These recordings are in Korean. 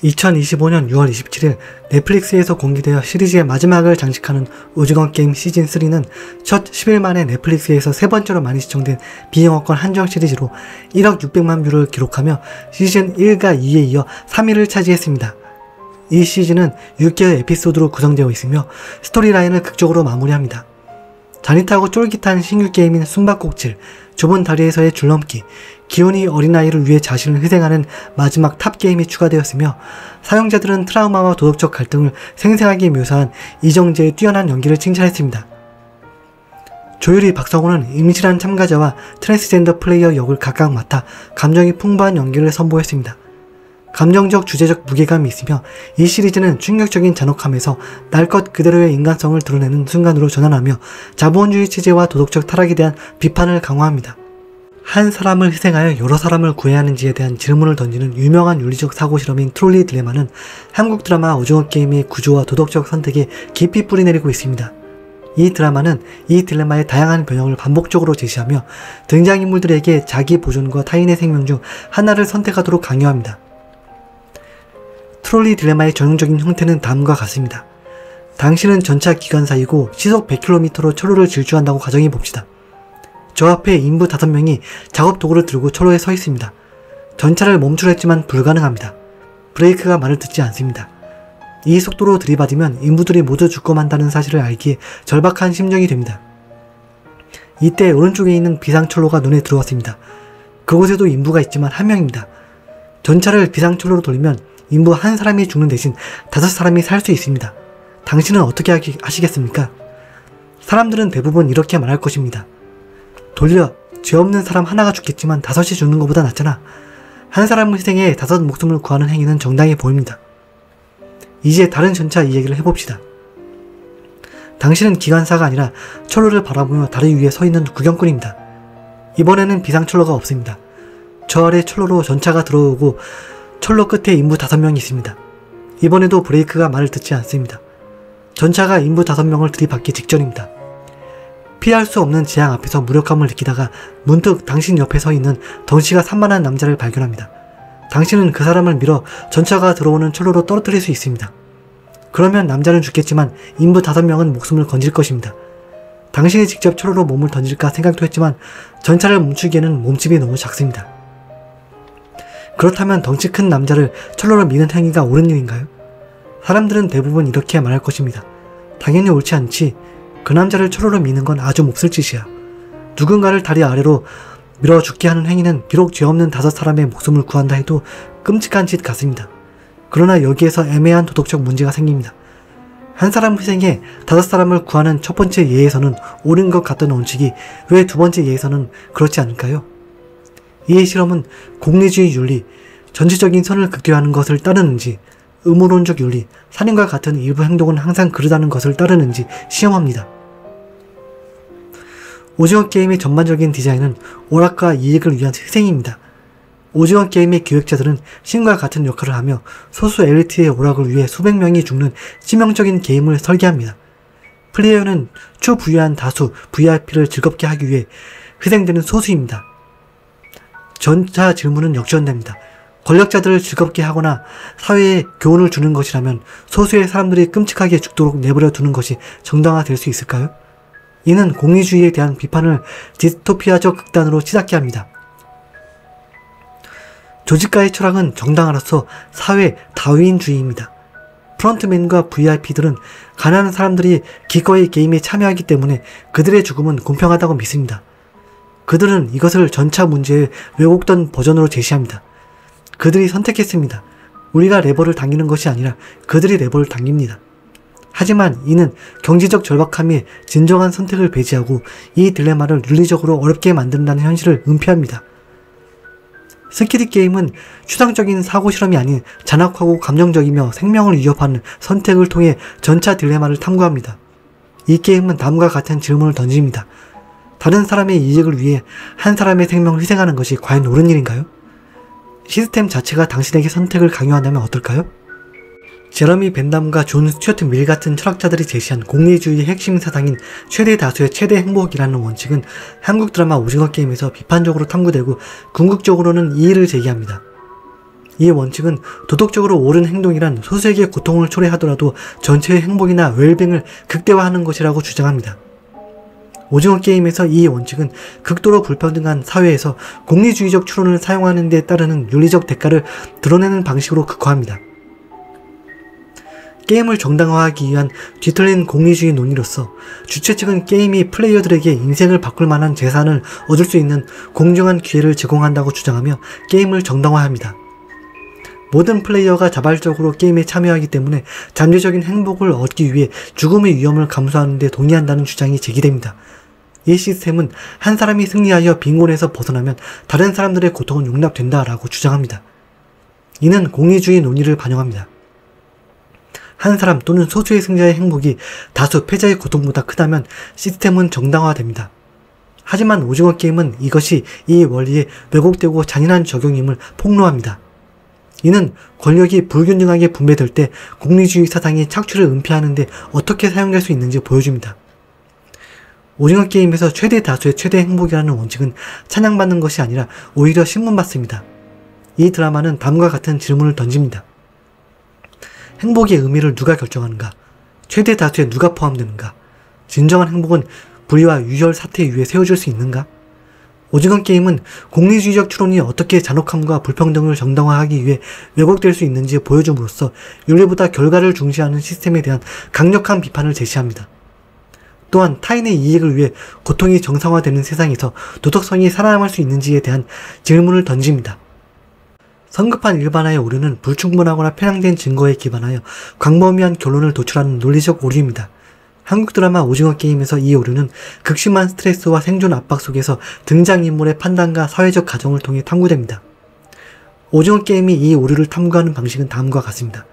2025년 6월 27일 넷플릭스에서 공개되어 시리즈의 마지막을 장식하는 오징어 게임 시즌3는 첫 10일 만에 넷플릭스에서 세 번째로 많이 시청된 비영어권 한정 시리즈로 1억 600만 뷰를 기록하며 시즌 1과 2에 이어 3위를 차지했습니다. 이 시즌은 6개의 에피소드로 구성되어 있으며 스토리라인을 극적으로 마무리합니다. 잔인하고 쫄깃한 신규 게임인 숨바꼭질, 좁은 다리에서의 줄넘기, 기온이 어린아이를 위해 자신을 희생하는 마지막 탑게임이 추가되었으며 사용자들은 트라우마와 도덕적 갈등을 생생하게 묘사한 이정재의 뛰어난 연기를 칭찬했습니다. 조유리, 박성호는 임실한 참가자와 트랜스젠더 플레이어 역을 각각 맡아 감정이 풍부한 연기를 선보였습니다. 감정적 주제적 무게감이 있으며 이 시리즈는 충격적인 잔혹함에서 날 것 그대로의 인간성을 드러내는 순간으로 전환하며 자본주의 체제와 도덕적 타락에 대한 비판을 강화합니다. 한 사람을 희생하여 여러 사람을 구해야 하는지에 대한 질문을 던지는 유명한 윤리적 사고 실험인 트롤리 딜레마는 한국 드라마 오징어 게임의 구조와 도덕적 선택에 깊이 뿌리내리고 있습니다. 이 드라마는 이 딜레마의 다양한 변형을 반복적으로 제시하며 등장인물들에게 자기 보존과 타인의 생명 중 하나를 선택하도록 강요합니다. 트롤리 딜레마의 전형적인 형태는 다음과 같습니다. 당신은 전차 기관사이고 시속 100km로 철로를 질주한다고 가정해봅시다. 저 앞에 인부 5명이 작업 도구를 들고 철로에 서 있습니다. 전차를 멈추려 했지만 불가능합니다. 브레이크가 말을 듣지 않습니다. 이 속도로 들이받으면 인부들이 모두 죽고 만다는 사실을 알기에 절박한 심정이 됩니다. 이때 오른쪽에 있는 비상철로가 눈에 들어왔습니다. 그곳에도 인부가 있지만 한 명입니다. 전차를 비상철로로 돌리면 인부 한 사람이 죽는 대신 5사람이 살 수 있습니다. 당신은 어떻게 하시겠습니까? 사람들은 대부분 이렇게 말할 것입니다. 돌려, 죄 없는 사람 하나가 죽겠지만 5이 죽는 것보다 낫잖아. 한 사람을 희생해 5 목숨을 구하는 행위는 정당해 보입니다. 이제 다른 전차 이야기를 해봅시다. 당신은 기관사가 아니라 철로를 바라보며 다리 위에 서 있는 구경꾼입니다. 이번에는 비상철로가 없습니다. 저 아래 철로로 전차가 들어오고 철로 끝에 인부 5명이 있습니다. 이번에도 브레이크가 말을 듣지 않습니다. 전차가 인부 5명을 들이받기 직전입니다. 피할 수 없는 재앙 앞에서 무력감을 느끼다가 문득 당신 옆에 서 있는 덩치가 산만한 남자를 발견합니다. 당신은 그 사람을 밀어 전차가 들어오는 철로로 떨어뜨릴 수 있습니다. 그러면 남자는 죽겠지만 인부 5명은 목숨을 건질 것입니다. 당신이 직접 철로로 몸을 던질까 생각도 했지만 전차를 멈추기에는 몸집이 너무 작습니다. 그렇다면 덩치 큰 남자를 철로로 미는 행위가 옳은 일인가요? 사람들은 대부분 이렇게 말할 것입니다. 당연히 옳지 않지. 그 남자를 철로로 미는 건 아주 몹쓸 짓이야. 누군가를 다리 아래로 밀어 죽게 하는 행위는 비록 죄 없는 5사람의 목숨을 구한다 해도 끔찍한 짓 같습니다. 그러나 여기에서 애매한 도덕적 문제가 생깁니다. 한 사람 희생에 5사람을 구하는 첫 번째 예에서는 옳은 것 같던 원칙이 왜 두 번째 예에서는 그렇지 않을까요? 이의 실험은 공리주의 윤리, 전체적인 선을 극대화하는 것을 따르는지, 의무론적 윤리, 살인과 같은 일부 행동은 항상 그르다는 것을 따르는지 시험합니다. 오징어 게임의 전반적인 디자인은 오락과 이익을 위한 희생입니다. 오징어 게임의 기획자들은 신과 같은 역할을 하며 소수 엘리트의 오락을 위해 수백 명이 죽는 치명적인 게임을 설계합니다. 플레이어는 초부유한 다수 VIP를 즐겁게 하기 위해 희생되는 소수입니다. 전차 질문은 역전됩니다. 권력자들을 즐겁게 하거나 사회에 교훈을 주는 것이라면 소수의 사람들이 끔찍하게 죽도록 내버려 두는 것이 정당화될 수 있을까요? 이는 공리주의에 대한 비판을 디스토피아적 극단으로 치닫게 합니다. 조직가의 철학은 정당화로서 사회 다윈주의입니다. 프런트맨과 VIP들은 가난한 사람들이 기꺼이 게임에 참여하기 때문에 그들의 죽음은 공평하다고 믿습니다. 그들은 이것을 전차 문제의 왜곡된 버전으로 제시합니다. 그들이 선택했습니다. 우리가 레버를 당기는 것이 아니라 그들이 레버를 당깁니다. 하지만 이는 경제적 절박함이 진정한 선택을 배제하고 이 딜레마를 윤리적으로 어렵게 만든다는 현실을 은폐합니다. 스키드 게임은 추상적인 사고 실험이 아닌 잔악하고 감정적이며 생명을 위협하는 선택을 통해 전차 딜레마를 탐구합니다. 이 게임은 다음과 같은 질문을 던집니다. 다른 사람의 이익을 위해 한 사람의 생명을 희생하는 것이 과연 옳은 일인가요? 시스템 자체가 당신에게 선택을 강요한다면 어떨까요? 제러미 벤담과 존 스튜어트 밀 같은 철학자들이 제시한 공리주의의 핵심 사상인 최대 다수의 최대 행복이라는 원칙은 한국 드라마 오징어 게임에서 비판적으로 탐구되고 궁극적으로는 이의를 제기합니다. 이 원칙은 도덕적으로 옳은 행동이란 소수에게 고통을 초래하더라도 전체의 행복이나 웰빙을 극대화하는 것이라고 주장합니다. 오징어 게임에서 이 원칙은 극도로 불평등한 사회에서 공리주의적 추론을 사용하는 데 따르는 윤리적 대가를 드러내는 방식으로 극화합니다. 게임을 정당화하기 위한 뒤틀린 공리주의 논의로서 주최 측은 게임이 플레이어들에게 인생을 바꿀 만한 재산을 얻을 수 있는 공정한 기회를 제공한다고 주장하며 게임을 정당화합니다. 모든 플레이어가 자발적으로 게임에 참여하기 때문에 잠재적인 행복을 얻기 위해 죽음의 위험을 감수하는 데 동의한다는 주장이 제기됩니다. 이 시스템은 한 사람이 승리하여 빈곤에서 벗어나면 다른 사람들의 고통은 용납된다라고 주장합니다. 이는 공리주의 논의를 반영합니다. 한 사람 또는 소수의 승자의 행복이 다수 패자의 고통보다 크다면 시스템은 정당화됩니다. 하지만 오징어 게임은 이것이 이 원리에 왜곡되고 잔인한 적용임을 폭로합니다. 이는 권력이 불균등하게 분배될 때 공리주의 사상이 착취를 은폐하는 데 어떻게 사용될 수 있는지 보여줍니다. 오징어 게임에서 최대 다수의 최대 행복이라는 원칙은 찬양받는 것이 아니라 오히려 신문받습니다. 이 드라마는 다음과 같은 질문을 던집니다. 행복의 의미를 누가 결정하는가? 최대 다수에 누가 포함되는가? 진정한 행복은 불의와 유혈 사태 위에 세워질 수 있는가? 오징어 게임은 공리주의적 추론이 어떻게 잔혹함과 불평등을 정당화하기 위해 왜곡될 수 있는지 보여줌으로써 윤리보다 결과를 중시하는 시스템에 대한 강력한 비판을 제시합니다. 또한 타인의 이익을 위해 고통이 정상화되는 세상에서 도덕성이 살아남을 수 있는지에 대한 질문을 던집니다. 성급한 일반화의 오류는 불충분하거나 편향된 증거에 기반하여 광범위한 결론을 도출하는 논리적 오류입니다. 한국 드라마 오징어 게임에서 이 오류는 극심한 스트레스와 생존 압박 속에서 등장인물의 판단과 사회적 가정을 통해 탐구됩니다. 오징어 게임이 이 오류를 탐구하는 방식은 다음과 같습니다.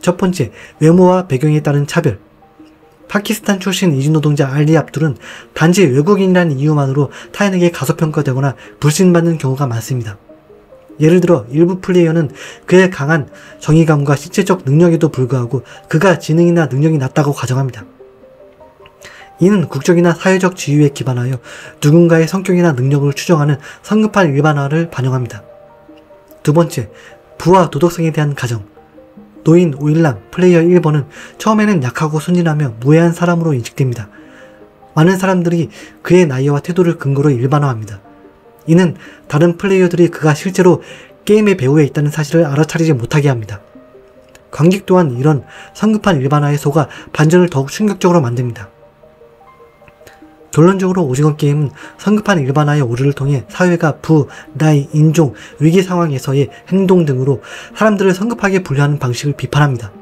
첫 번째, 외모와 배경에 따른 차별. 파키스탄 출신 이주노동자 알리 압둘은 단지 외국인이라는 이유만으로 타인에게 가소평가되거나 불신받는 경우가 많습니다. 예를 들어 일부 플레이어는 그의 강한 정의감과 실제적 능력에도 불구하고 그가 지능이나 능력이 낮다고 가정합니다. 이는 국적이나 사회적 지위에 기반하여 누군가의 성격이나 능력을 추정하는 성급한 일반화를 반영합니다. 두 번째, 부와 도덕성에 대한 가정. 노인 오일남 플레이어 1번은 처음에는 약하고 순진하며 무해한 사람으로 인식됩니다. 많은 사람들이 그의 나이와 태도를 근거로 일반화합니다. 이는 다른 플레이어들이 그가 실제로 게임의 배후에 있다는 사실을 알아차리지 못하게 합니다. 관객 또한 이런 성급한 일반화에 속아 반전을 더욱 충격적으로 만듭니다. 결론적으로 오징어 게임은 성급한 일반화의 오류를 통해 사회가 부, 나이, 인종, 위기 상황에서의 행동 등으로 사람들을 성급하게 분류하는 방식을 비판합니다.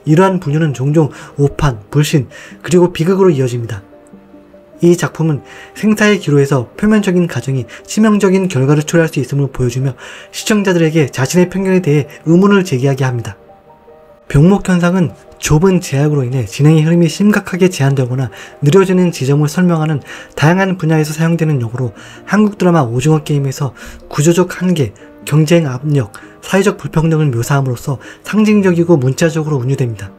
이러한 분류는 종종 오판, 불신, 그리고 비극으로 이어집니다. 이 작품은 생사의 기로에서 표면적인 가정이 치명적인 결과를 초래할 수 있음을 보여주며 시청자들에게 자신의 편견에 대해 의문을 제기하게 합니다. 병목 현상은 좁은 제약으로 인해 진행의 흐름이 심각하게 제한되거나 느려지는 지점을 설명하는 다양한 분야에서 사용되는 용어로 한국 드라마 오징어 게임에서 구조적 한계, 경쟁 압력, 사회적 불평등을 묘사함으로써 상징적이고 문자적으로 운유됩니다.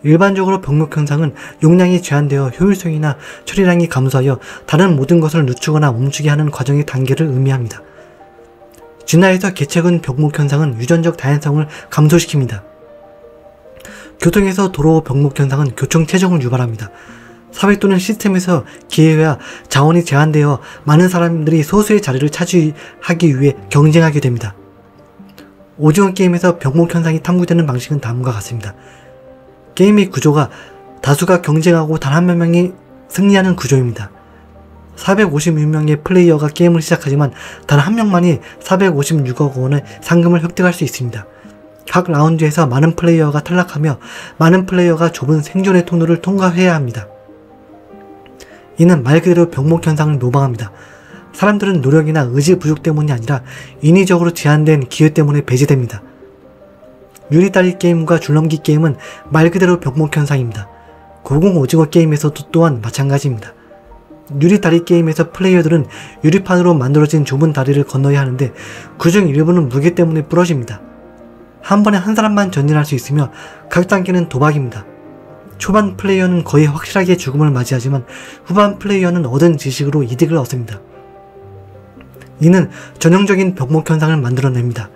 일반적으로 병목 현상은 용량이 제한되어 효율성이나 처리량이 감소하여 다른 모든 것을 늦추거나 멈추게 하는 과정의 단계를 의미합니다. 진화에서 개척은 병목 현상은 유전적 다양성을 감소시킵니다. 교통에서 도로 병목 현상은 교통 체증을 유발합니다. 사회 또는 시스템에서 기회와 자원이 제한되어 많은 사람들이 소수의 자리를 차지하기 위해 경쟁하게 됩니다. 오징어 게임에서 병목 현상이 탐구되는 방식은 다음과 같습니다. 게임의 구조가 다수가 경쟁하고 단 한 명이 승리하는 구조입니다. 456명의 플레이어가 게임을 시작하지만 단 한 명만이 456억 원의 상금을 획득할 수 있습니다. 각 라운드에서 많은 플레이어가 탈락하며 많은 플레이어가 좁은 생존의 통로를 통과해야 합니다. 이는 말 그대로 병목 현상을 모방합니다. 사람들은 노력이나 의지 부족 때문이 아니라 인위적으로 제한된 기회 때문에 배제됩니다. 유리다리 게임과 줄넘기 게임은 말 그대로 병목 현상입니다. 고공 오징어 게임에서도 또한 마찬가지입니다. 유리다리 게임에서 플레이어들은 유리판으로 만들어진 좁은 다리를 건너야 하는데 그중 일부는 무게 때문에 부러집니다. 한 번에 한 사람만 전진할 수 있으며 각 단계는 도박입니다. 초반 플레이어는 거의 확실하게 죽음을 맞이하지만 후반 플레이어는 얻은 지식으로 이득을 얻습니다. 이는 전형적인 병목 현상을 만들어냅니다.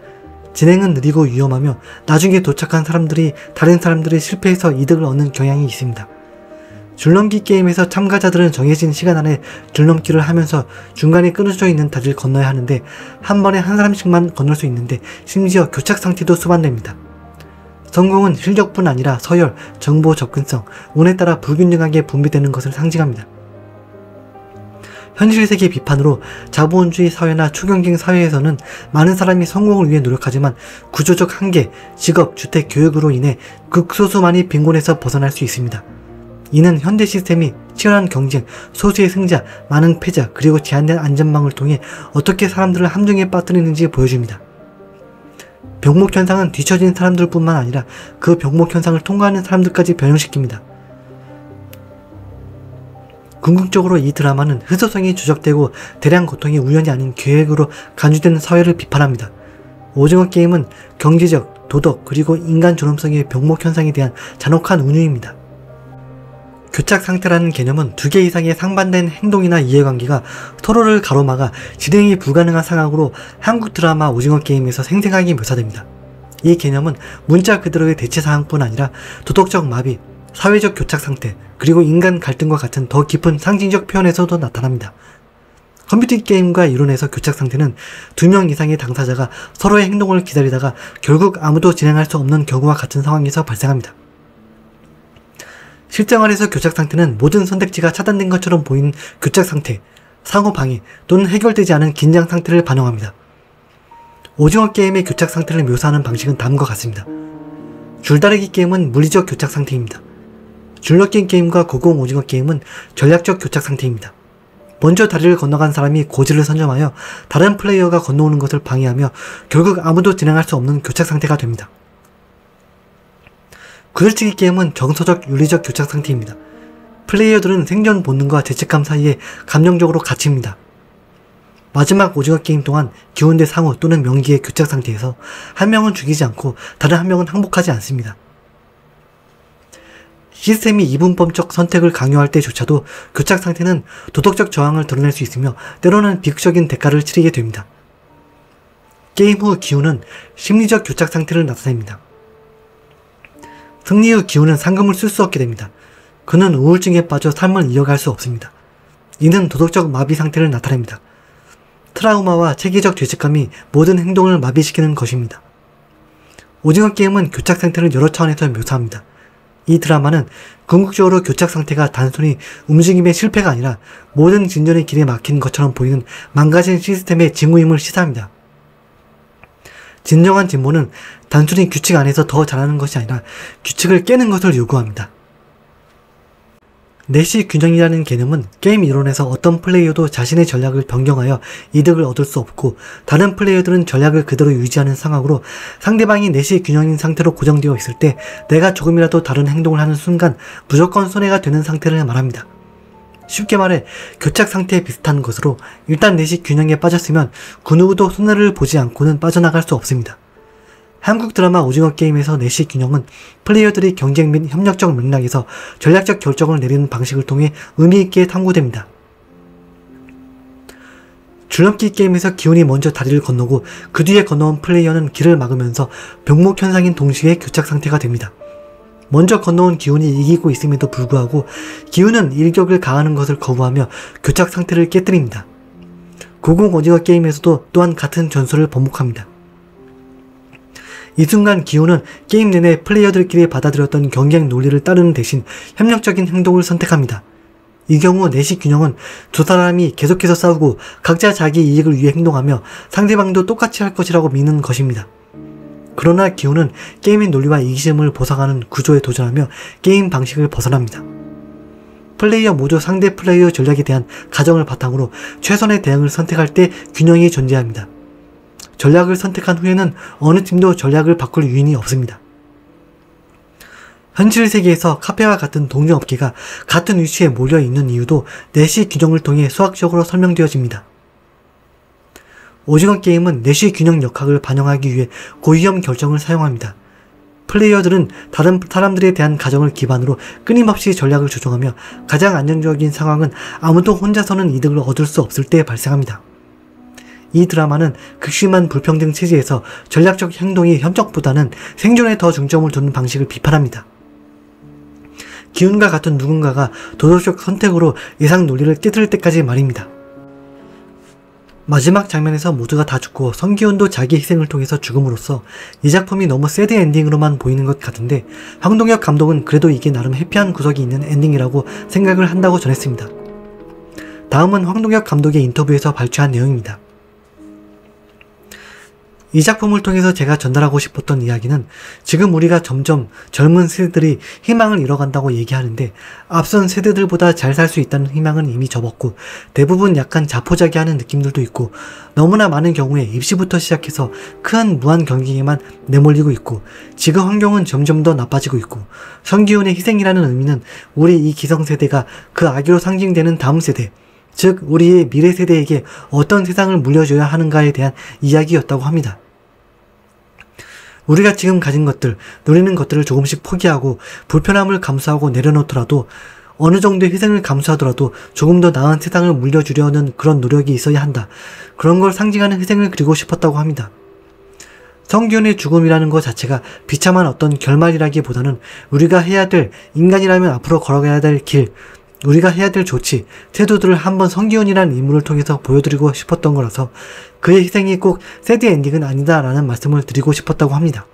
진행은 느리고 위험하며 나중에 도착한 사람들이 다른 사람들이 실패해서 이득을 얻는 경향이 있습니다. 줄넘기 게임에서 참가자들은 정해진 시간 안에 줄넘기를 하면서 중간에 끊어져 있는 다리를 건너야 하는데 한 번에 한 사람씩만 건널 수 있는데 심지어 교착 상태도 수반됩니다. 성공은 실력뿐 아니라 서열, 정보 접근성, 운에 따라 불균등하게 분배되는 것을 상징합니다. 현실 세계 비판으로 자본주의 사회나 초경쟁 사회에서는 많은 사람이 성공을 위해 노력하지만 구조적 한계, 직업, 주택, 교육으로 인해 극소수만이 빈곤에서 벗어날 수 있습니다. 이는 현대 시스템이 치열한 경쟁, 소수의 승자, 많은 패자, 그리고 제한된 안전망을 통해 어떻게 사람들을 함정에 빠뜨리는지 보여줍니다. 병목 현상은 뒤처진 사람들뿐만 아니라 그 병목 현상을 통과하는 사람들까지 변형시킵니다. 궁극적으로 이 드라마는 희소성이 조작되고 대량 고통이 우연이 아닌 계획으로 간주되는 사회를 비판합니다. 오징어 게임은 경제적, 도덕, 그리고 인간 존엄성의 병목 현상에 대한 잔혹한 운유입니다. 교착 상태라는 개념은 두 개 이상의 상반된 행동이나 이해관계가 서로를 가로막아 진행이 불가능한 상황으로 한국 드라마 오징어 게임에서 생생하게 묘사됩니다. 이 개념은 문자 그대로의 대체사항뿐 아니라 도덕적 마비, 사회적 교착 상태, 그리고 인간 갈등과 같은 더 깊은 상징적 표현에서도 나타납니다. 컴퓨터 게임과 이론에서 교착 상태는 2명 이상의 당사자가 서로의 행동을 기다리다가 결국 아무도 진행할 수 없는 경우와 같은 상황에서 발생합니다. 실생활에서 교착 상태는 모든 선택지가 차단된 것처럼 보이는 교착 상태, 상호 방해 또는 해결되지 않은 긴장 상태를 반영합니다. 오징어 게임의 교착 상태를 묘사하는 방식은 다음과 같습니다. 줄다리기 게임은 물리적 교착 상태입니다. 줄넘기 게임과 고공 오징어 게임은 전략적 교착 상태입니다. 먼저 다리를 건너간 사람이 고지를 선점하여 다른 플레이어가 건너오는 것을 방해하며 결국 아무도 진행할 수 없는 교착 상태가 됩니다. 구슬치기 게임은 정서적 윤리적 교착 상태입니다. 플레이어들은 생존 본능과 죄책감 사이에 감정적으로 갇힙니다. 마지막 오징어 게임 동안 기운대 상호 또는 명기의 교착 상태에서 한 명은 죽이지 않고 다른 한 명은 항복하지 않습니다. 시스템이 이분법적 선택을 강요할 때조차도 교착 상태는 도덕적 저항을 드러낼 수 있으며 때로는 비극적인 대가를 치르게 됩니다. 게임 후 기운은 심리적 교착 상태를 나타냅니다. 승리 후 기운은 상금을 쓸 수 없게 됩니다. 그는 우울증에 빠져 삶을 이어갈 수 없습니다. 이는 도덕적 마비 상태를 나타냅니다. 트라우마와 체계적 죄책감이 모든 행동을 마비시키는 것입니다. 오징어 게임은 교착 상태를 여러 차원에서 묘사합니다. 이 드라마는 궁극적으로 교착 상태가 단순히 움직임의 실패가 아니라 모든 진전의 길에 막힌 것처럼 보이는 망가진 시스템의 징후임을 시사합니다. 진정한 진보는 단순히 규칙 안에서 더 잘하는 것이 아니라 규칙을 깨는 것을 요구합니다. 내시 균형이라는 개념은 게임 이론에서 어떤 플레이어도 자신의 전략을 변경하여 이득을 얻을 수 없고 다른 플레이어들은 전략을 그대로 유지하는 상황으로 상대방이 내시 균형인 상태로 고정되어 있을 때 내가 조금이라도 다른 행동을 하는 순간 무조건 손해가 되는 상태를 말합니다. 쉽게 말해 교착 상태에 비슷한 것으로 일단 내시 균형에 빠졌으면 그 누구도 손해를 보지 않고는 빠져나갈 수 없습니다. 한국 드라마 오징어 게임에서 내시 균형은 플레이어들이 경쟁 및 협력적 맥락에서 전략적 결정을 내리는 방식을 통해 의미있게 탐구됩니다. 줄넘기 게임에서 기운이 먼저 다리를 건너고 그 뒤에 건너온 플레이어는 길을 막으면서 병목 현상인 동시에 교착 상태가 됩니다. 먼저 건너온 기운이 이기고 있음에도 불구하고 기운은 일격을 가하는 것을 거부하며 교착 상태를 깨뜨립니다. 고공 오징어 게임에서도 또한 같은 전술을 번복합니다. 이 순간 기훈은 게임 내내 플레이어들끼리 받아들였던 경쟁 논리를 따르는 대신 협력적인 행동을 선택합니다. 이 경우 내시 균형은 두 사람이 계속해서 싸우고 각자 자기 이익을 위해 행동하며 상대방도 똑같이 할 것이라고 믿는 것입니다. 그러나 기훈은 게임의 논리와 이기심을 보상하는 구조에 도전하며 게임 방식을 벗어납니다. 플레이어 모두 상대 플레이어 전략에 대한 가정을 바탕으로 최선의 대응을 선택할 때 균형이 존재합니다. 전략을 선택한 후에는 어느 팀도 전략을 바꿀 유인이 없습니다. 현실 세계에서 카페와 같은 동료 업계가 같은 위치에 몰려있는 이유도 내시 균형을 통해 수학적으로 설명되어집니다. 오징어 게임은 내시 균형 역학을 반영하기 위해 고위험 결정을 사용합니다. 플레이어들은 다른 사람들에 대한 가정을 기반으로 끊임없이 전략을 조정하며 가장 안정적인 상황은 아무도 혼자서는 이득을 얻을 수 없을 때 발생합니다. 이 드라마는 극심한 불평등 체제에서 전략적 행동이 협력보다는 생존에 더 중점을 두는 방식을 비판합니다. 기훈과 같은 누군가가 도덕적 선택으로 예상 논리를 깨뜨릴 때까지 말입니다. 마지막 장면에서 모두가 다 죽고 성기훈도 자기 희생을 통해서 죽음으로써 이 작품이 너무 새드 엔딩으로만 보이는 것 같은데 황동혁 감독은 그래도 이게 나름 해피한 구석이 있는 엔딩이라고 생각을 한다고 전했습니다. 다음은 황동혁 감독의 인터뷰에서 발췌한 내용입니다. 이 작품을 통해서 제가 전달하고 싶었던 이야기는 지금 우리가 점점 젊은 세대들이 희망을 잃어간다고 얘기하는데 앞선 세대들보다 잘 살 수 있다는 희망은 이미 접었고 대부분 약간 자포자기하는 느낌들도 있고 너무나 많은 경우에 입시부터 시작해서 큰 무한 경쟁에만 내몰리고 있고 지금 환경은 점점 더 나빠지고 있고 성기훈의 희생이라는 의미는 우리 이 기성세대가 그 아기로 상징되는 다음 세대 즉 우리의 미래 세대에게 어떤 세상을 물려줘야 하는가에 대한 이야기였다고 합니다. 우리가 지금 가진 것들, 누리는 것들을 조금씩 포기하고 불편함을 감수하고 내려놓더라도 어느 정도의 희생을 감수하더라도 조금 더 나은 세상을 물려주려는 그런 노력이 있어야 한다. 그런 걸 상징하는 희생을 그리고 싶었다고 합니다. 성기훈의 죽음이라는 것 자체가 비참한 어떤 결말이라기보다는 우리가 해야 될, 인간이라면 앞으로 걸어가야 될 길, 우리가 해야 될 조치, 태도들을 한번 성기훈이라는 인물을 통해서 보여드리고 싶었던 거라서 그의 희생이 꼭 새드 엔딩은 아니다라는 말씀을 드리고 싶었다고 합니다.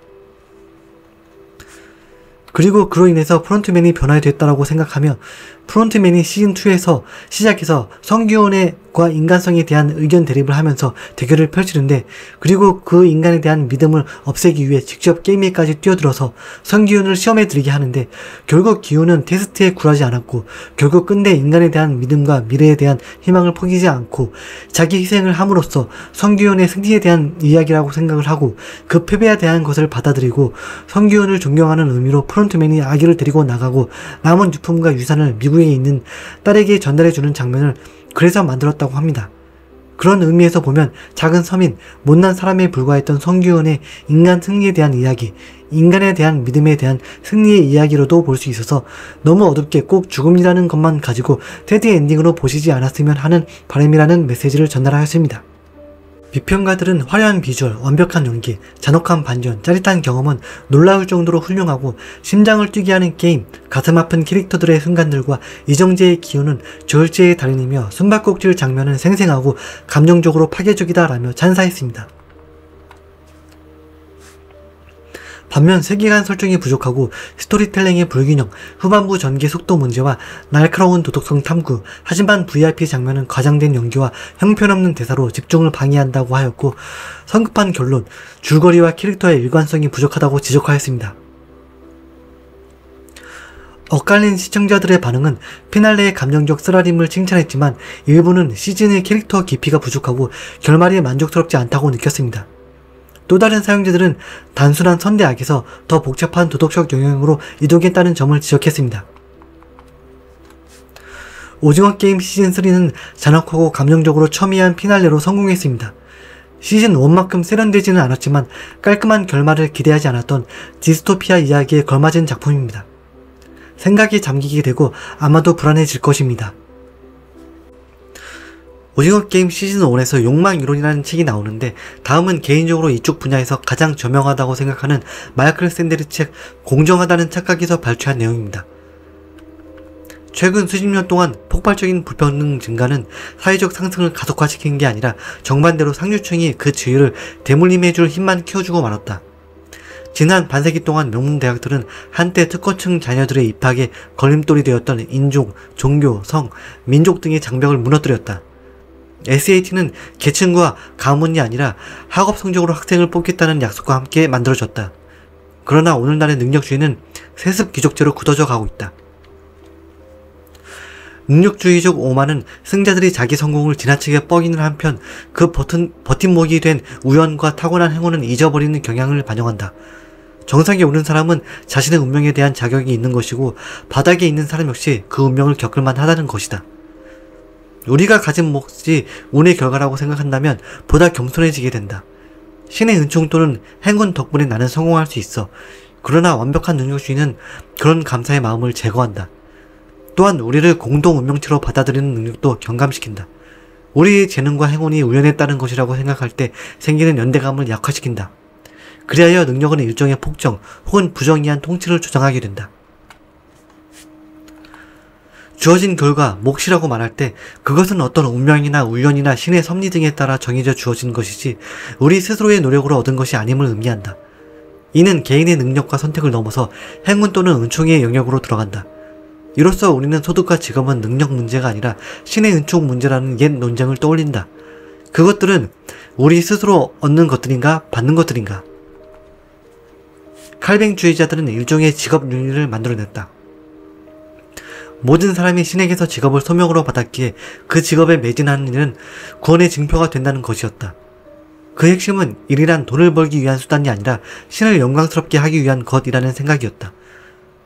그리고 그로 인해서 프론트맨이 변화됐다라고 생각하며 프론트맨이 시즌2에서 시작해서 성기훈과 인간성에 대한 의견 대립을 하면서 대결을 펼치는데 그리고 그 인간에 대한 믿음을 없애기 위해 직접 게임에까지 뛰어들어서 성기훈을 시험에 들게 하는데 결국 기훈은 테스트에 굴하지 않았고 결국 끝내 인간에 대한 믿음과 미래에 대한 희망을 포기하지 않고 자기 희생을 함으로써 성기훈의 승리에 대한 이야기라고 생각을 하고 그 패배에 대한 것을 받아들이고 성기훈을 존경하는 의미로 프론트맨이 아기를 데리고 나가고 남은 유품과 유산을 미국에 있는 딸에게 전달해주는 장면을 그래서 만들었다고 합니다. 그런 의미에서 보면 작은 서민, 못난 사람에 불과했던 성기훈의 인간 승리에 대한 이야기, 인간에 대한 믿음에 대한 승리의 이야기로도 볼 수 있어서 너무 어둡게 꼭 죽음이라는 것만 가지고 새드 엔딩으로 보시지 않았으면 하는 바람이라는 메시지를 전달하였습니다. 비평가들은 화려한 비주얼, 완벽한 연기, 잔혹한 반전, 짜릿한 경험은 놀라울 정도로 훌륭하고 심장을 뛰게 하는 게임, 가슴 아픈 캐릭터들의 순간들과 이정재의 기호는 절제의 달인이며 숨바꼭질 장면은 생생하고 감정적으로 파괴적이다라며 찬사했습니다. 반면 세계관 설정이 부족하고 스토리텔링의 불균형, 후반부 전개 속도 문제와 날카로운 도덕성 탐구, 하지만 VIP 장면은 과장된 연기와 형편없는 대사로 집중을 방해한다고 하였고 성급한 결론, 줄거리와 캐릭터의 일관성이 부족하다고 지적하였습니다. 엇갈린 시청자들의 반응은 피날레의 감정적 쓰라림을 칭찬했지만 일부는 시즌의 캐릭터 깊이가 부족하고 결말이 만족스럽지 않다고 느꼈습니다. 또 다른 사용자들은 단순한 선대악에서 더 복잡한 도덕적 영역으로 이동했다는 점을 지적했습니다. 오징어 게임 시즌3는 잔혹하고 감정적으로 첨예한 피날레로 성공했습니다. 시즌1만큼 세련되지는 않았지만 깔끔한 결말을 기대하지 않았던 디스토피아 이야기에 걸맞은 작품입니다. 생각에 잠기게 되고 아마도 불안해질 것입니다. 오징어 게임 시즌1에서 욕망 이론이라는 책이 나오는데 다음은 개인적으로 이쪽 분야에서 가장 저명하다고 생각하는 마이클 샌델의 책 공정하다는 착각에서 발췌한 내용입니다. 최근 수십 년 동안 폭발적인 불평등 증가는 사회적 상승을 가속화시킨 게 아니라 정반대로 상류층이 그 지위를 대물림해줄 힘만 키워주고 말았다. 지난 반세기 동안 명문 대학들은 한때 특권층 자녀들의 입학에 걸림돌이 되었던 인종, 종교, 성, 민족 등의 장벽을 무너뜨렸다. SAT는 계층과 가문이 아니라 학업 성적으로 학생을 뽑겠다는 약속과 함께 만들어졌다. 그러나 오늘날의 능력주의는 세습 귀족제로 굳어져 가고 있다. 능력주의적 오만은 승자들이 자기 성공을 지나치게 뻐기는 한편 그 버팀목이 된 우연과 타고난 행운은 잊어버리는 경향을 반영한다. 정상에 오른 사람은 자신의 운명에 대한 자격이 있는 것이고 바닥에 있는 사람 역시 그 운명을 겪을만 하다는 것이다. 우리가 가진 몫이 운의 결과라고 생각한다면 보다 겸손해지게 된다. 신의 은총 또는 행운 덕분에 나는 성공할 수 있어. 그러나 완벽한 능력주의는 그런 감사의 마음을 제거한다. 또한 우리를 공동 운명체로 받아들이는 능력도 경감시킨다. 우리의 재능과 행운이 우연에 따른 것이라고 생각할 때 생기는 연대감을 약화시킨다. 그리하여 능력은 일종의 폭정 혹은 부정의한 통치를 조장하게 된다. 주어진 결과, 몫이라고 말할 때 그것은 어떤 운명이나 우연이나 신의 섭리 등에 따라 정해져 주어진 것이지 우리 스스로의 노력으로 얻은 것이 아님을 의미한다. 이는 개인의 능력과 선택을 넘어서 행운 또는 은총의 영역으로 들어간다. 이로써 우리는 소득과 직업은 능력 문제가 아니라 신의 은총 문제라는 옛 논쟁을 떠올린다. 그것들은 우리 스스로 얻는 것들인가 받는 것들인가? 칼뱅주의자들은 일종의 직업 윤리를 만들어냈다. 모든 사람이 신에게서 직업을 소명으로 받았기에 그 직업에 매진하는 일은 구원의 증표가 된다는 것이었다. 그 핵심은 일이란 돈을 벌기 위한 수단이 아니라 신을 영광스럽게 하기 위한 것이라는 생각이었다.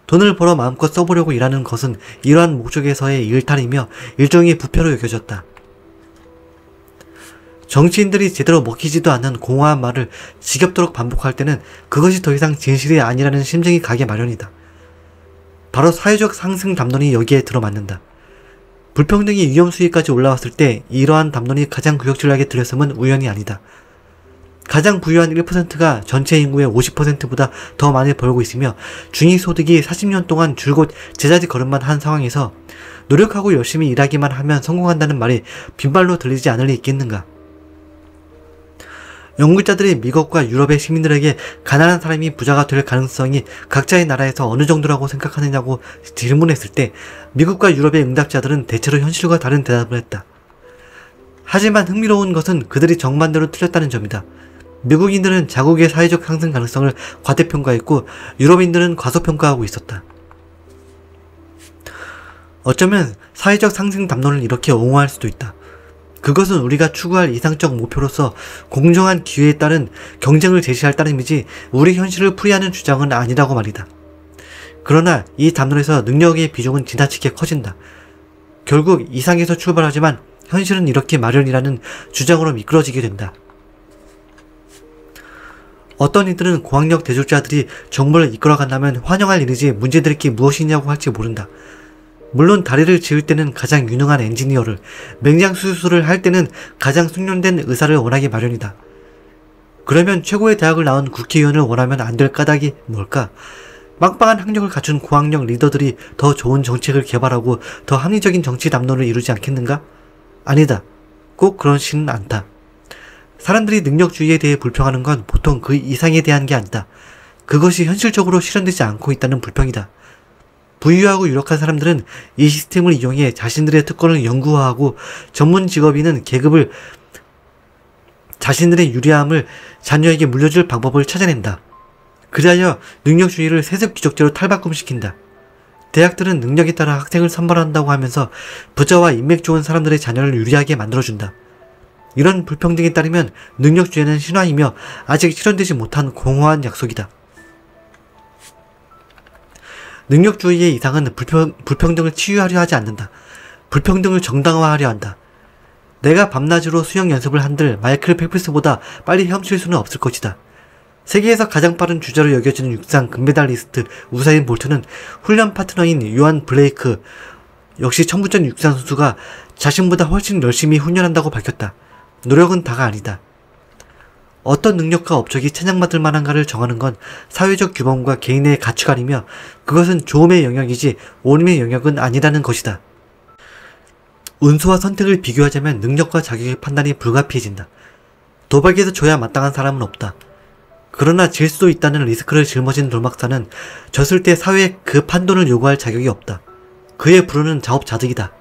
돈을 벌어 마음껏 써보려고 일하는 것은 이러한 목적에서의 일탈이며 일종의 부패로 여겨졌다. 정치인들이 제대로 먹히지도 않는 공허한 말을 지겹도록 반복할 때는 그것이 더 이상 진실이 아니라는 심증이 가게 마련이다. 바로 사회적 상승 담론이 여기에 들어맞는다. 불평등이 위험 수위까지 올라왔을 때 이러한 담론이 가장 구역질나게 들렸음은 우연이 아니다. 가장 부유한 1%가 전체 인구의 50%보다 더 많이 벌고 있으며 중위소득이 40년 동안 줄곧 제자리 걸음만 한 상황에서 노력하고 열심히 일하기만 하면 성공한다는 말이 빈말로 들리지 않을 리 있겠는가. 연구자들이 미국과 유럽의 시민들에게 가난한 사람이 부자가 될 가능성이 각자의 나라에서 어느 정도라고 생각하느냐고 질문했을 때 미국과 유럽의 응답자들은 대체로 현실과 다른 대답을 했다. 하지만 흥미로운 것은 그들이 정반대로 틀렸다는 점이다. 미국인들은 자국의 사회적 상승 가능성을 과대평가했고 유럽인들은 과소평가하고 있었다. 어쩌면 사회적 상승 담론을 이렇게 옹호할 수도 있다. 그것은 우리가 추구할 이상적 목표로서 공정한 기회에 따른 경쟁을 제시할 따름이지 우리 현실을 풀이하는 주장은 아니라고 말이다. 그러나 이 담론에서 능력의 비중은 지나치게 커진다. 결국 이상에서 출발하지만 현실은 이렇게 마련이라는 주장으로 미끄러지게 된다. 어떤 이들은 고학력 대졸자들이 정부를 이끌어간다면 환영할 일이지 문제될 게 무엇이냐고 할지 모른다. 물론 다리를 지을 때는 가장 유능한 엔지니어를, 맹장 수술을 할 때는 가장 숙련된 의사를 원하기 마련이다. 그러면 최고의 대학을 나온 국회의원을 원하면 안 될 까닭이 뭘까? 빵빵한 학력을 갖춘 고학력 리더들이 더 좋은 정책을 개발하고 더 합리적인 정치 담론을 이루지 않겠는가? 아니다. 꼭 그렇지는 않다. 사람들이 능력주의에 대해 불평하는 건 보통 그 이상에 대한 게 아니다. 그것이 현실적으로 실현되지 않고 있다는 불평이다. 부유하고 유력한 사람들은 이 시스템을 이용해 자신들의 특권을 영구화하고 전문 직업인은 계급을 자신들의 유리함을 자녀에게 물려줄 방법을 찾아낸다. 그리하여 능력주의를 세습귀족제로 탈바꿈시킨다. 대학들은 능력에 따라 학생을 선발한다고 하면서 부자와 인맥 좋은 사람들의 자녀를 유리하게 만들어준다. 이런 불평등에 따르면 능력주의는 신화이며 아직 실현되지 못한 공허한 약속이다. 능력주의의 이상은 불평등을 치유하려 하지 않는다. 불평등을 정당화하려 한다. 내가 밤낮으로 수영 연습을 한들 마이클 펠프스보다 빨리 헤엄칠 수는 없을 것이다. 세계에서 가장 빠른 주자로 여겨지는 육상 금메달리스트 우사인 볼트는 훈련 파트너인 요한 블레이크 역시 천부전 육상 선수가 자신보다 훨씬 열심히 훈련한다고 밝혔다. 노력은 다가 아니다. 어떤 능력과 업적이 찬양받을 만한가를 정하는 건 사회적 규범과 개인의 가치관이며 그것은 조음의 영역이지 오름의 영역은 아니라는 것이다. 운수와 선택을 비교하자면 능력과 자격의 판단이 불가피해진다. 도박에서 줘야 마땅한 사람은 없다. 그러나 질 수도 있다는 리스크를 짊어진 돌막사는 졌을 때 사회에 그 판돈을 요구할 자격이 없다. 그의 불운은 자업자득이다.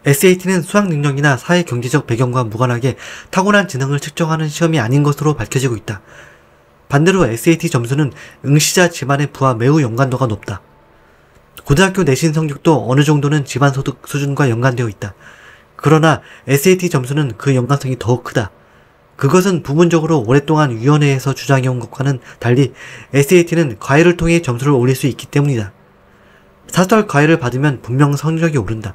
SAT는 수학 능력이나 사회 경제적 배경과 무관하게 타고난 지능을 측정하는 시험이 아닌 것으로 밝혀지고 있다. 반대로 SAT 점수는 응시자 집안의 부와 매우 연관도가 높다. 고등학교 내신 성적도 어느 정도는 집안 소득 수준과 연관되어 있다. 그러나 SAT 점수는 그 연관성이 더욱 크다. 그것은 부분적으로 오랫동안 위원회에서 주장해온 것과는 달리 SAT는 과외를 통해 점수를 올릴 수 있기 때문이다. 사설 과외를 받으면 분명 성적이 오른다.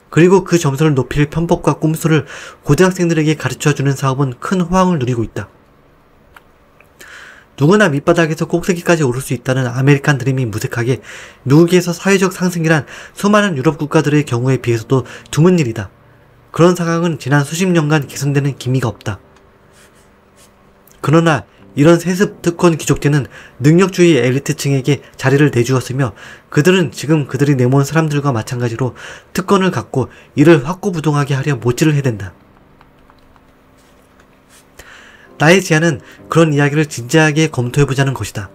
그리고 그 점수를 높일 편법과 꼼수를 고등학생들에게 가르쳐주는 사업은 큰 호황을 누리고 있다. 누구나 밑바닥에서 꼭대기까지 오를 수 있다는 아메리칸 드림이 무색하게 미국에서 사회적 상승이란 수많은 유럽 국가들의 경우에 비해서도 드문 일이다. 그런 상황은 지난 수십 년간 개선되는 기미가 없다. 그러나 이런 세습 특권 귀족들은 능력주의 엘리트층에게 자리를 내주었으며 그들은 지금 그들이 내모은 사람들과 마찬가지로 특권을 갖고 이를 확고부동하게 하려 못질을 해댄다. 나의 제안은 그런 이야기를 진지하게 검토해보자는 것이다.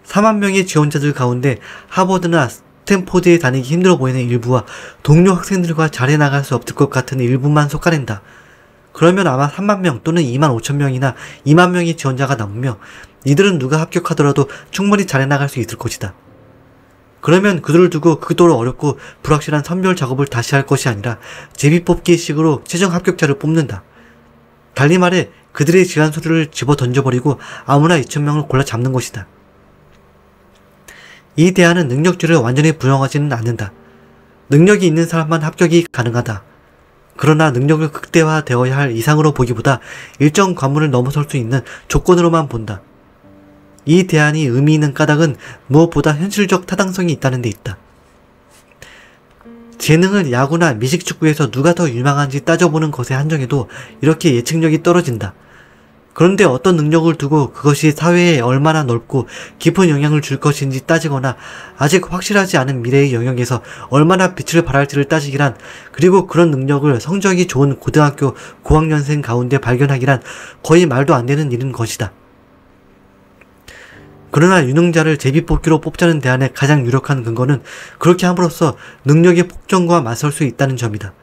4만 명의 지원자들 가운데 하버드나 스탠포드에 다니기 힘들어 보이는 일부와 동료 학생들과 잘 해나갈 수 없을 것 같은 일부만 속아낸다. 그러면 아마 3만 명 또는 2만 5천 명이나 2만 명의 지원자가 남으며 이들은 누가 합격하더라도 충분히 잘 해나갈 수 있을 것이다. 그러면 그들을 두고 극도로 어렵고 불확실한 선별 작업을 다시 할 것이 아니라 제비뽑기 식으로 최종 합격자를 뽑는다. 달리 말해 그들의 지한 서류를 집어 던져버리고 아무나 2,000명을 골라 잡는 것이다. 이 대안은 능력주를 완전히 부정하지는 않는다. 능력이 있는 사람만 합격이 가능하다. 그러나 능력을 극대화되어야 할 이상으로 보기보다 일정 관문을 넘어설 수 있는 조건으로만 본다. 이 대안이 의미 있는 까닭은 무엇보다 현실적 타당성이 있다는 데 있다. 재능을 야구나 미식축구에서 누가 더 유망한지 따져보는 것에 한정해도 이렇게 예측력이 떨어진다. 그런데 어떤 능력을 두고 그것이 사회에 얼마나 넓고 깊은 영향을 줄 것인지 따지거나 아직 확실하지 않은 미래의 영역에서 얼마나 빛을 발할지를 따지기란, 그리고 그런 능력을 성적이 좋은 고등학교 고학년생 가운데 발견하기란 거의 말도 안 되는 일인 것이다. 그러나 유능자를 제비뽑기로 뽑자는 대안의 가장 유력한 근거는 그렇게 함으로써 능력의 폭정과 맞설 수 있다는 점이다.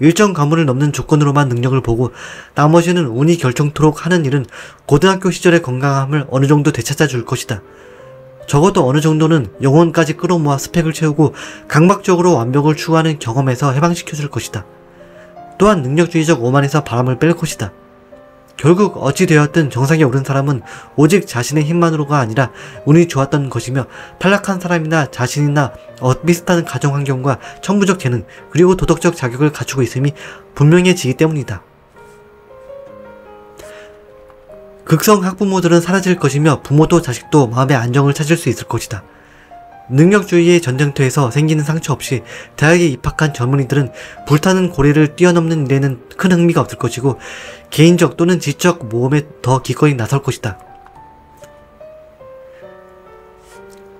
일정 가문을 넘는 조건으로만 능력을 보고 나머지는 운이 결정토록 하는 일은 고등학교 시절의 건강함을 어느 정도 되찾아 줄 것이다. 적어도 어느 정도는 영혼까지 끌어모아 스펙을 채우고 강박적으로 완벽을 추구하는 경험에서 해방시켜 줄 것이다. 또한 능력주의적 오만에서 바람을 뺄 것이다. 결국 어찌 되었든 정상에 오른 사람은 오직 자신의 힘만으로가 아니라 운이 좋았던 것이며 탈락한 사람이나 자신이나 비슷한 가정 환경과 천부적 재능 그리고 도덕적 자격을 갖추고 있음이 분명해지기 때문이다. 극성 학부모들은 사라질 것이며 부모도 자식도 마음의 안정을 찾을 수 있을 것이다. 능력주의의 전쟁터에서 생기는 상처 없이 대학에 입학한 젊은이들은 불타는 고리를 뛰어넘는 일에는 큰 흥미가 없을 것이고 개인적 또는 지적 모험에 더 기꺼이 나설 것이다.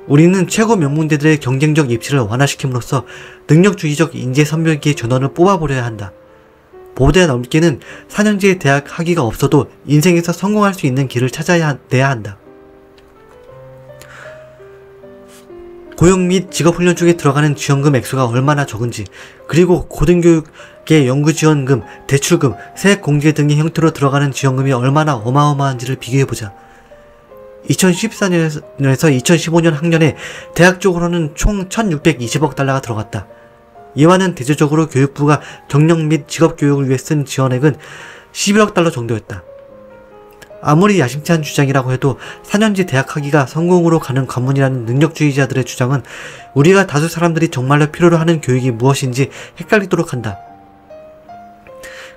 우리는 최고 명문대들의 경쟁적 입지를 완화시킴으로써 능력주의적 인재 선별기의 전원을 뽑아버려야 한다. 보다 넓게는 4년제 대학 학위가 없어도 인생에서 성공할 수 있는 길을 찾아내야 한다. 고용 및 직업훈련 쪽에 들어가는 지원금 액수가 얼마나 적은지, 그리고 고등교육의 연구지원금, 대출금, 세액공제 등의 형태로 들어가는 지원금이 얼마나 어마어마한지를 비교해보자. 2014년에서 2015년 학년에 대학 쪽으로는 총 1,620억 달러가 들어갔다. 이와는 대조적으로 교육부가 경력 및 직업교육을 위해 쓴 지원액은 11억 달러 정도였다. 아무리 야심찬 주장이라고 해도 4년제 대학 학위가 성공으로 가는 관문이라는 능력주의자들의 주장은 우리가 다수 사람들이 정말로 필요로 하는 교육이 무엇인지 헷갈리도록 한다.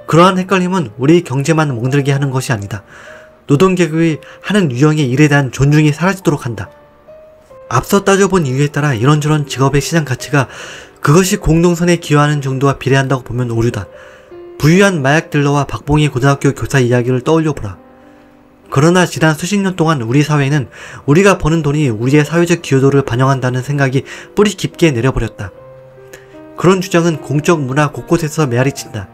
그러한 헷갈림은 우리 경제만 멍들게 하는 것이 아니다. 노동계급이 하는 유형의 일에 대한 존중이 사라지도록 한다. 앞서 따져본 이유에 따라 이런저런 직업의 시장 가치가 그것이 공동선에 기여하는 정도와 비례한다고 보면 오류다. 부유한 마약 딜러와 박봉희 고등학교 교사 이야기를 떠올려보라. 그러나 지난 수십 년 동안 우리 사회는 우리가 버는 돈이 우리의 사회적 기여도를 반영한다는 생각이 뿌리 깊게 내려버렸다. 그런 주장은 공적 문화 곳곳에서 메아리친다.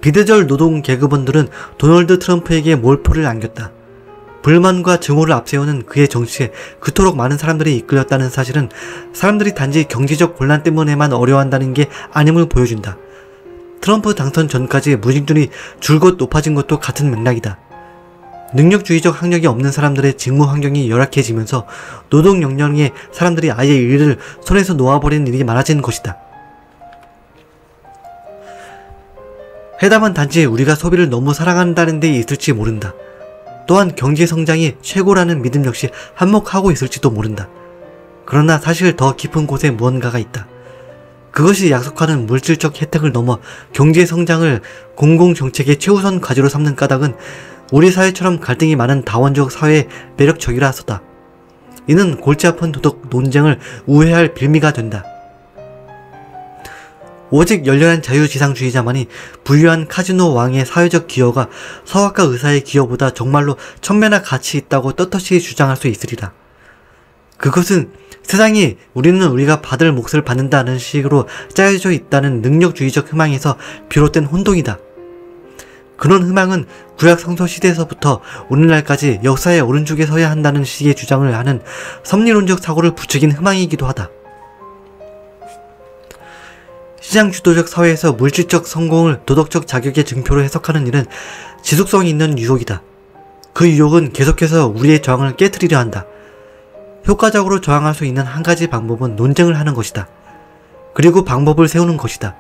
비대절 노동 계급원들은 도널드 트럼프에게 몰표를 안겼다. 불만과 증오를 앞세우는 그의 정치에 그토록 많은 사람들이 이끌렸다는 사실은 사람들이 단지 경제적 곤란 때문에만 어려워한다는 게 아님을 보여준다. 트럼프 당선 전까지 무직률이 줄곧 높아진 것도 같은 맥락이다. 능력주의적 학력이 없는 사람들의 직무 환경이 열악해지면서 노동 역량의 사람들이 아예 일을 손에서 놓아버리는 일이 많아진 것이다. 해답은 단지 우리가 소비를 너무 사랑한다는 데 있을지 모른다. 또한 경제 성장이 최고라는 믿음 역시 한몫하고 있을지도 모른다. 그러나 사실 더 깊은 곳에 무언가가 있다. 그것이 약속하는 물질적 혜택을 넘어 경제 성장을 공공정책의 최우선 과제로 삼는 까닭은 우리 사회처럼 갈등이 많은 다원적 사회의 매력적이라서다. 이는 골치 아픈 도덕 논쟁을 우회할 빌미가 된다. 오직 열렬한 자유지상주의자만이 부유한 카지노 왕의 사회적 기여가 서학과 의사의 기여보다 정말로 천배나 가치 있다고 떳떳이 주장할 수 있으리라. 그것은 세상이 우리가 받을 몫을 받는다는 식으로 짜여져 있다는 능력주의적 희망에서 비롯된 혼동이다. 그런 희망은 구약 성서 시대에서부터 오늘날까지 역사의 오른쪽에 서야 한다는 식의 주장을 하는 섭리론적 사고를 부추긴 희망이기도 하다. 시장주도적 사회에서 물질적 성공을 도덕적 자격의 증표로 해석하는 일은 지속성이 있는 유혹이다. 그 유혹은 계속해서 우리의 저항을 깨트리려 한다. 효과적으로 저항할 수 있는 한 가지 방법은 논쟁을 하는 것이다. 그리고 방법을 세우는 것이다.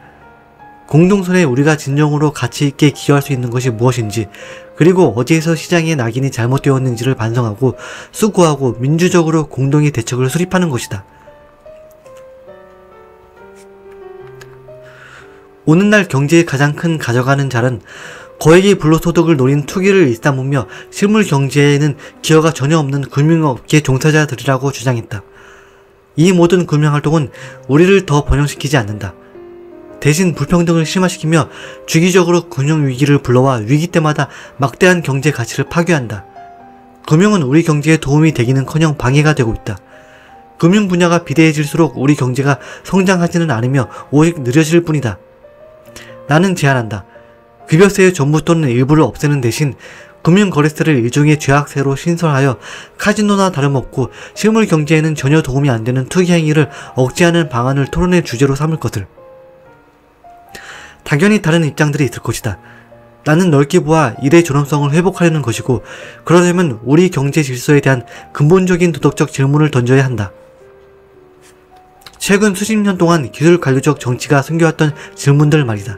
공동선에 우리가 진정으로 가치있게 기여할 수 있는 것이 무엇인지, 그리고 어디에서 시장의 낙인이 잘못되었는지를 반성하고 수고하고 민주적으로 공동의 대책을 수립하는 것이다. 오늘날 경제의 가장 큰 가져가는 자는 거액의 불로소득을 노린 투기를 일삼으며 실물 경제에는 기여가 전혀 없는 금융업계 종사자들이라고 주장했다. 이 모든 금융활동은 우리를 더 번영시키지 않는다. 대신 불평등을 심화시키며 주기적으로 금융위기를 불러와 위기 때마다 막대한 경제 가치를 파괴한다. 금융은 우리 경제에 도움이 되기는커녕 방해가 되고 있다. 금융 분야가 비대해질수록 우리 경제가 성장하지는 않으며 오직 느려질 뿐이다. 나는 제안한다. 급여세의 전부 또는 일부를 없애는 대신 금융거래세를 일종의 죄악세로 신설하여 카지노나 다름없고 실물 경제에는 전혀 도움이 안 되는 투기 행위를 억제하는 방안을 토론의 주제로 삼을 것을. 당연히 다른 입장들이 있을 것이다. 나는 넓게 보아 일의 존엄성을 회복하려는 것이고, 그러려면 우리 경제 질서에 대한 근본적인 도덕적 질문을 던져야 한다. 최근 수십 년 동안 기술 관료적 정치가 숨겨왔던 질문들 말이다.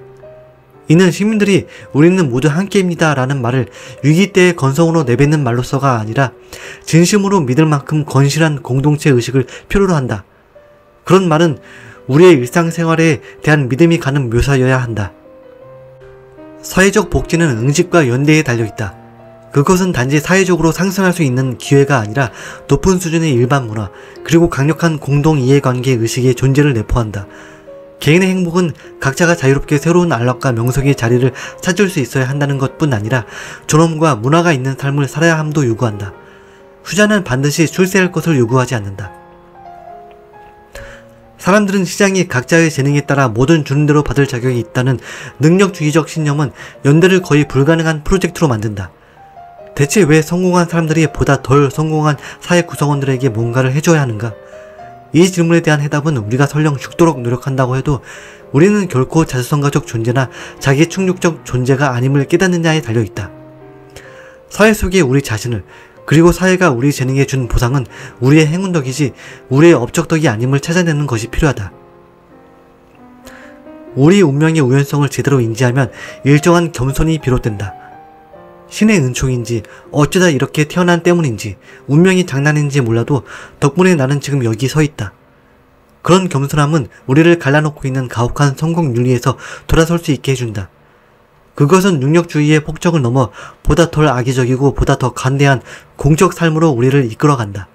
이는 시민들이 우리는 모두 함께입니다 라는 말을 위기 때의 건성으로 내뱉는 말로서가 아니라 진심으로 믿을 만큼 건실한 공동체 의식을 필요로 한다. 그런 말은 우리의 일상생활에 대한 믿음이 가는 묘사여야 한다. 사회적 복지는 응집과 연대에 달려있다. 그것은 단지 사회적으로 상승할 수 있는 기회가 아니라 높은 수준의 일반 문화, 그리고 강력한 공동 이해관계 의식의 존재를 내포한다. 개인의 행복은 각자가 자유롭게 새로운 안락과 명성의 자리를 찾을 수 있어야 한다는 것뿐 아니라 존엄과 문화가 있는 삶을 살아야 함도 요구한다. 후자는 반드시 출세할 것을 요구하지 않는다. 사람들은 시장이 각자의 재능에 따라 모든 주는 대로 받을 자격이 있다는 능력주의적 신념은 연대를 거의 불가능한 프로젝트로 만든다. 대체 왜 성공한 사람들이 보다 덜 성공한 사회 구성원들에게 뭔가를 해줘야 하는가? 이 질문에 대한 해답은 우리가 설령 죽도록 노력한다고 해도 우리는 결코 자수성가적 존재나 자기 충족적 존재가 아님을 깨닫느냐에 달려있다. 사회 속에 우리 자신을, 그리고 사회가 우리 재능에 준 보상은 우리의 행운덕이지 우리의 업적덕이 아님을 찾아내는 것이 필요하다. 우리 운명의 우연성을 제대로 인지하면 일정한 겸손이 비롯된다. 신의 은총인지 어쩌다 이렇게 태어난 때문인지 운명이 장난인지 몰라도 덕분에 나는 지금 여기 서 있다. 그런 겸손함은 우리를 갈라놓고 있는 가혹한 성공 윤리에서 돌아설 수 있게 해준다. 그것은 능력주의의 폭정을 넘어 보다 덜 악의적이고 보다 더 관대한 공적 삶으로 우리를 이끌어간다.